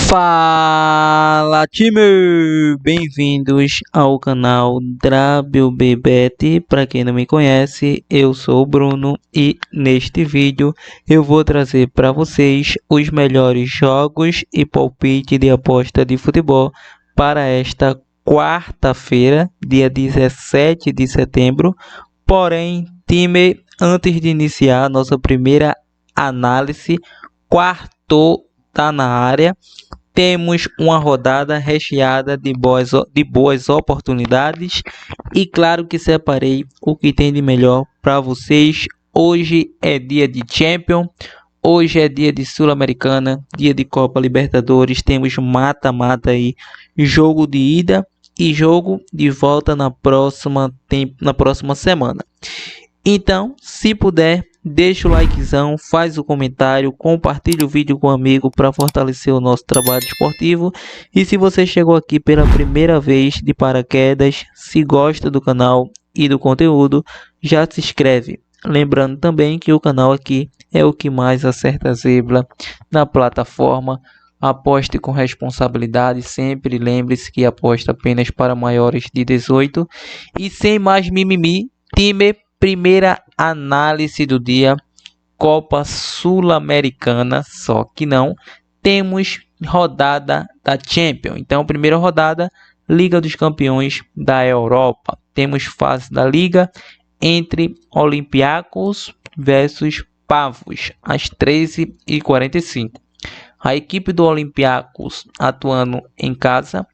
Fala, time! Bem-vindos ao canal WBBet. Para quem não me conhece, eu sou o Bruno e neste vídeo eu vou trazer para vocês os melhores jogos e palpite de aposta de futebol para esta quarta-feira, dia 17 de setembro. Porém, time, antes de iniciar nossa primeira análise, quarto tá na área. Temos uma rodada recheada de boas oportunidades e claro que separei o que tem de melhor para vocês. Hoje é dia de Champions, hoje é dia de Sul-Americana, dia de Copa Libertadores. Temos mata-mata aí, jogo de ida e jogo de volta na próxima semana. Então, se puder, deixa o likezão, faz o comentário, compartilha o vídeo com um amigo para fortalecer o nosso trabalho esportivo. E se você chegou aqui pela primeira vez de paraquedas, se gosta do canal e do conteúdo, já se inscreve. Lembrando também que o canal aqui é o que mais acerta a zebra na plataforma. Aposte com responsabilidade, sempre lembre-se que aposta apenas para maiores de 18. E sem mais mimimi, time, primeira análise do dia, Copa Sul-Americana, só que não temos rodada da Champions. Então, primeira rodada, Liga dos Campeões da Europa. Temos fase da Liga entre Olympiacos versus Pavos, às 13h45. A equipe do Olympiacos atuando em casa,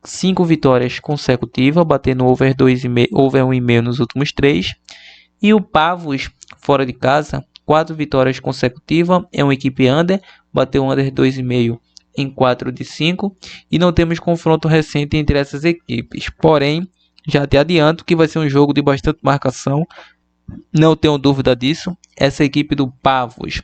5 vitórias consecutivas, batendo over 1,5 nos últimos 3. E o Pavos, fora de casa, 4 vitórias consecutivas, é uma equipe under, bateu under 2,5 em 4 de 5. E não temos confronto recente entre essas equipes. Porém, já te adianto que vai ser um jogo de bastante marcação, não tenho dúvida disso. Essa equipe do Pavos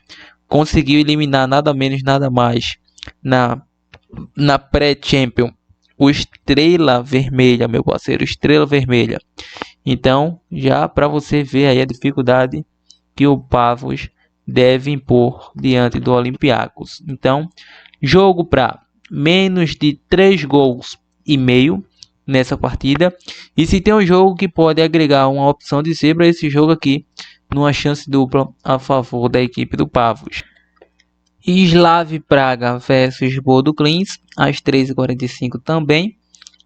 conseguiu eliminar nada menos, nada mais na pré-champion o Estrela Vermelha, meu parceiro, Estrela Vermelha. Então, já para você ver aí a dificuldade que o Pavos deve impor diante do Olympiacos. Então, jogo para menos de 3 gols e meio nessa partida. E se tem um jogo que pode agregar uma opção de zebra, esse jogo aqui, numa chance dupla a favor da equipe do Pavos. Slav Praga versus Bodo Klimt, às 13h45 também.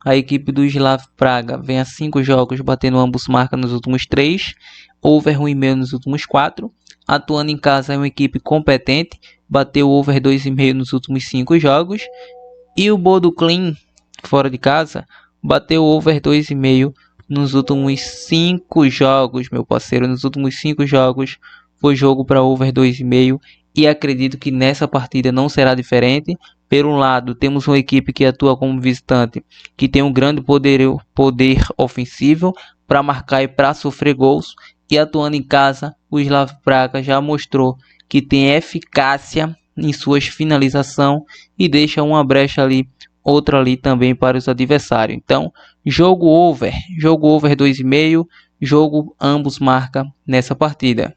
A equipe do Slav Praga vem a 5 jogos, batendo ambos marcas nos últimos 3, over 1,5 nos últimos 4. Atuando em casa, é uma equipe competente, bateu over 2,5 nos últimos 5 jogos. E o Bodo Klimt, fora de casa, bateu over 2,5 nos últimos 5 jogos, meu parceiro. Nos últimos 5 jogos foi jogo para over 2,5 e acredito que nessa partida não será diferente. Por um lado, temos uma equipe que atua como visitante, que tem um grande poder ofensivo para marcar e para sofrer gols. E atuando em casa, o Slav Praga já mostrou que tem eficácia em suas finalizações e deixa uma brecha ali, outra ali também para os adversários. Então, jogo over 2,5, jogo ambos marca nessa partida.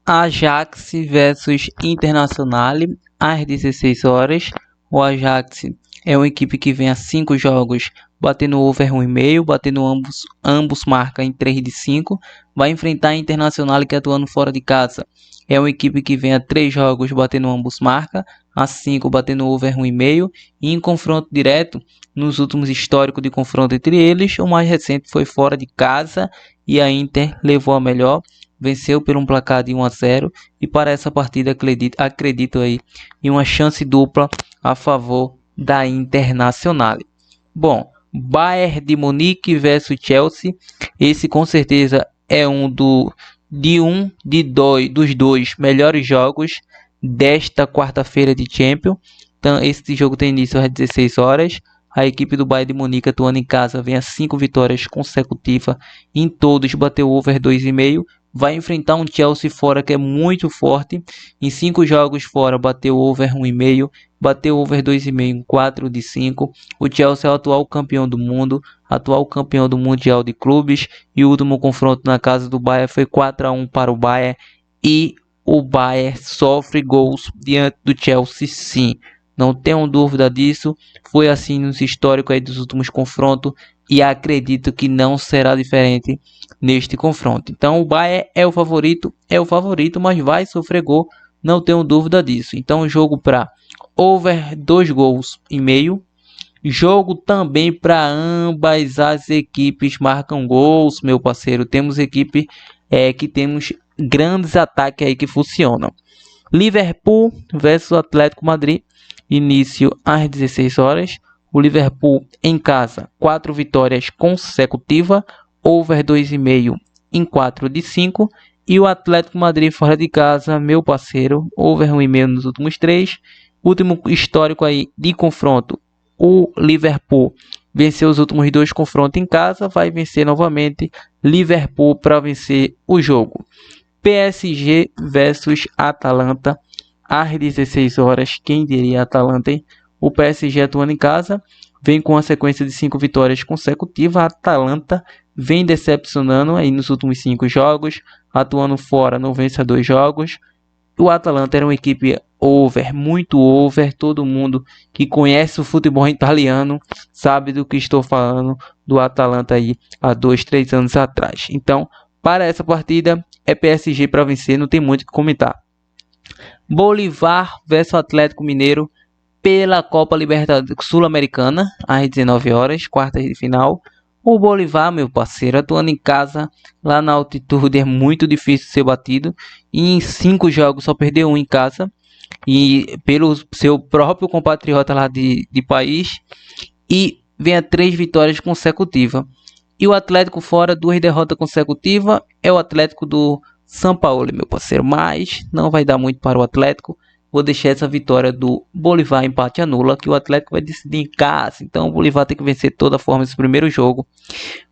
Ajax versus Internacional, às 16 horas. O Ajax é uma equipe que vem a 5 jogos, batendo over 1,5, batendo ambos marca em 3 de 5. Vai enfrentar a Internacional, que atuando fora de casa. É uma equipe que vem a 3 jogos, batendo ambos marca, a 5 batendo over 1,5. E em confronto direto, nos últimos históricos de confronto entre eles, o mais recente foi fora de casa e a Inter levou a melhor. Venceu por um placar de 1-0 e para essa partida acredito aí em uma chance dupla a favor da Internacional. Bom, Bayern de Munique versus Chelsea, esse com certeza é dos dois melhores jogos desta quarta-feira de Champions. Então esse jogo tem início às 16 horas. A equipe do Bayern de Munique, atuando em casa, vem a 5 vitórias consecutivas, em todos bateu over 2,5. Vai enfrentar um Chelsea fora que é muito forte. Em 5 jogos fora, bateu over 1,5. Bateu over 2,5 em 4 de 5. O Chelsea é o atual campeão do mundo. Atual campeão do Mundial de Clubes. E o último confronto na casa do Bayern foi 4-1 para o Bayern. E o Bayern sofre gols diante do Chelsea, sim. não tenham dúvida disso. Foi assim nos históricos aí dos últimos confrontos e acredito que não será diferente neste confronto. Então o Bayern é o favorito, mas vai sofrer gol, não tenho dúvida disso. Então jogo para over 2 gols e meio. Jogo também para ambas as equipes marcam gols, meu parceiro. Temos equipe que temos grandes ataques aí que funcionam. Liverpool versus Atlético Madrid, início às 16 horas. O Liverpool em casa, 4 vitórias consecutivas, over 2,5 em 4 de 5. E o Atlético Madrid fora de casa, meu parceiro, over 1,5 nos últimos 3. Último histórico aí de confronto, o Liverpool venceu os últimos 2 confrontos em casa, vai vencer novamente Liverpool para vencer o jogo. PSG versus Atalanta às 16 horas, quem diria Atalanta, hein? O PSG atuando em casa, vem com uma sequência de 5 vitórias consecutivas. A Atalanta vem decepcionando aí nos últimos 5 jogos, atuando fora não vence a 2 jogos. O Atalanta era uma equipe over, muito over. Todo mundo que conhece o futebol italiano sabe do que estou falando do Atalanta aí há 2, 3 anos atrás. Então, para essa partida é PSG para vencer, não tem muito o que comentar. Bolívar versus Atlético Mineiro pela Copa Libertadores Sul-Americana às 19 horas, quartas de final. O Bolívar, meu parceiro, atuando em casa, lá na altitude é muito difícil ser batido. E em 5 jogos só perdeu 1 em casa. E pelo seu próprio compatriota lá de país. E vem a 3 vitórias consecutivas. E o Atlético fora, 2 derrotas consecutivas. É o Atlético do São Paulo, meu parceiro. Mas não vai dar muito para o Atlético. Vou deixar essa vitória do Bolívar empate anula, que o Atlético vai decidir em casa. Então o Bolívar tem que vencer de toda forma esse primeiro jogo.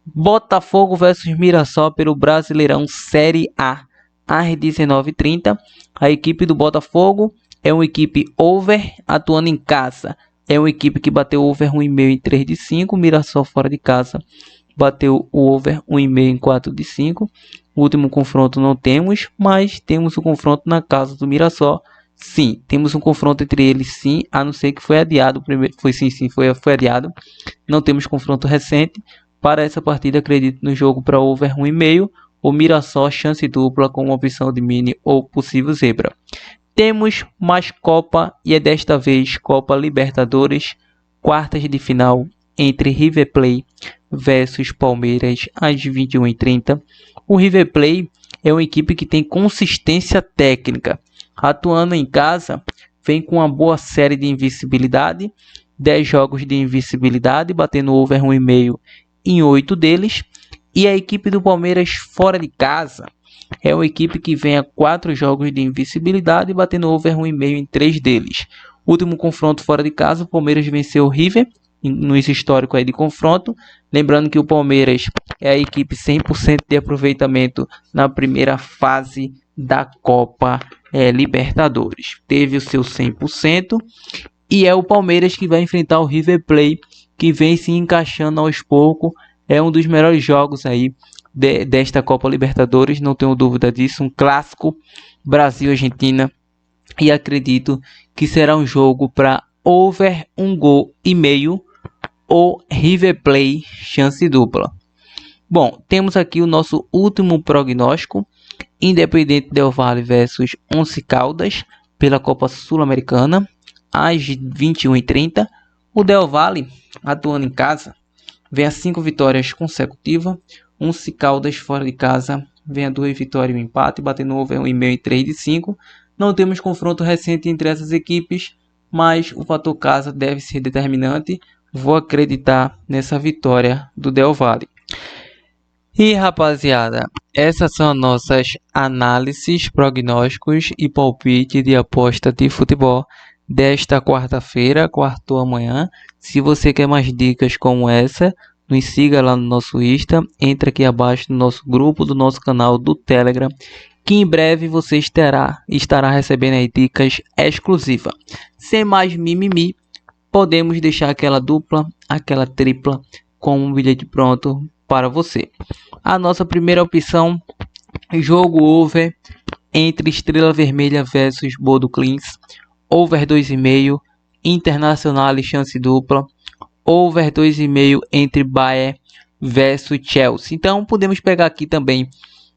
Botafogo versus Mirassol pelo Brasileirão Série A às 19h30. A equipe do Botafogo é uma equipe over, atuando em casa. É uma equipe que bateu over 1,5 em 3 de 5. Mirassol fora de casa bateu o over 1,5 em 4 de 5. O último confronto não temos, mas temos o confronto na casa do Mirassol. Sim, temos um confronto entre eles, sim, a não ser que foi adiado. Primeiro, foi adiado. Não temos confronto recente. Para essa partida, acredito no jogo para over 1,5. O Mirassol, chance dupla com uma opção de mini ou possível zebra. Temos mais Copa e é desta vez Copa Libertadores, quartas de final entre River Plate versus Palmeiras às 21h30. O River Plate é uma equipe que tem consistência técnica. Atuando em casa, vem com uma boa série de invencibilidade, 10 jogos de invencibilidade, batendo over 1,5 em 8 deles. E a equipe do Palmeiras fora de casa é uma equipe que vem a 4 jogos de invencibilidade, batendo over 1,5 em 3 deles. Último confronto fora de casa, o Palmeiras venceu o River, no histórico aí de confronto. Lembrando que o Palmeiras é a equipe 100% de aproveitamento na primeira fase da Copa Libertadores. Teve o seu 100% e é o Palmeiras que vai enfrentar o River Plate, que vem se encaixando aos poucos. É um dos melhores jogos aí desta Copa Libertadores, não tenho dúvida disso. Um clássico Brasil-Argentina, e acredito que será um jogo para over 1,5 gol ou River Plate chance dupla. Bom, temos aqui o nosso último prognóstico. Independente Del Valle versus Once Caldas pela Copa Sul-Americana às 21h30. O Del Valle, atuando em casa, vem a 5 vitórias consecutivas. Once Caldas fora de casa vem a 2 vitórias e um empate, batendo over 1,5 em 3 de 5. Não temos confronto recente entre essas equipes, mas o fator casa deve ser determinante. Vou acreditar nessa vitória do Del Valle. E rapaziada, essas são as nossas análises, prognósticos e palpite de aposta de futebol desta quarta-feira, quarto amanhã. Se você quer mais dicas como essa, nos siga lá no nosso Insta, entre aqui abaixo no nosso grupo do nosso canal do Telegram, que em breve você estará recebendo aí dicas exclusivas. Sem mais mimimi, podemos deixar aquela dupla, aquela tripla com um bilhete pronto para você. A nossa primeira opção, jogo over entre Estrela Vermelha versus Bodo Clins, over 2,5 Internacional chance dupla, over 2,5 entre Bayern versus Chelsea. Então podemos pegar aqui também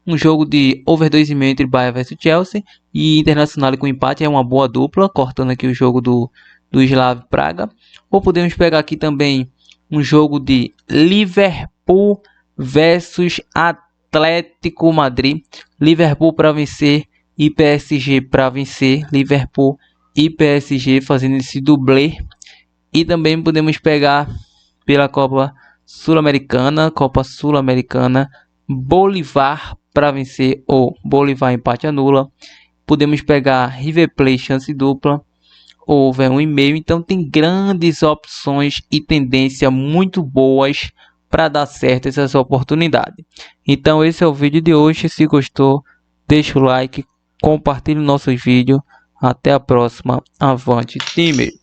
um jogo de over 2,5 entre Bayern versus Chelsea e Internacional com empate, é uma boa dupla, cortando aqui o jogo do Slavia Praga. Ou podemos pegar aqui também um jogo de Liverpool versus Atlético Madrid. Liverpool para vencer e PSG para vencer. Liverpool e PSG fazendo esse dublê. E também podemos pegar pela Copa Sul-Americana, Bolívar para vencer ou Bolívar empate anula. Podemos pegar River Plate chance dupla, over 1,5. Então tem grandes opções e tendência muito boas para dar certo essas oportunidades. Então esse é o vídeo de hoje. Se gostou, deixa o like, compartilhe nossos vídeos. Até a próxima. Avante, time!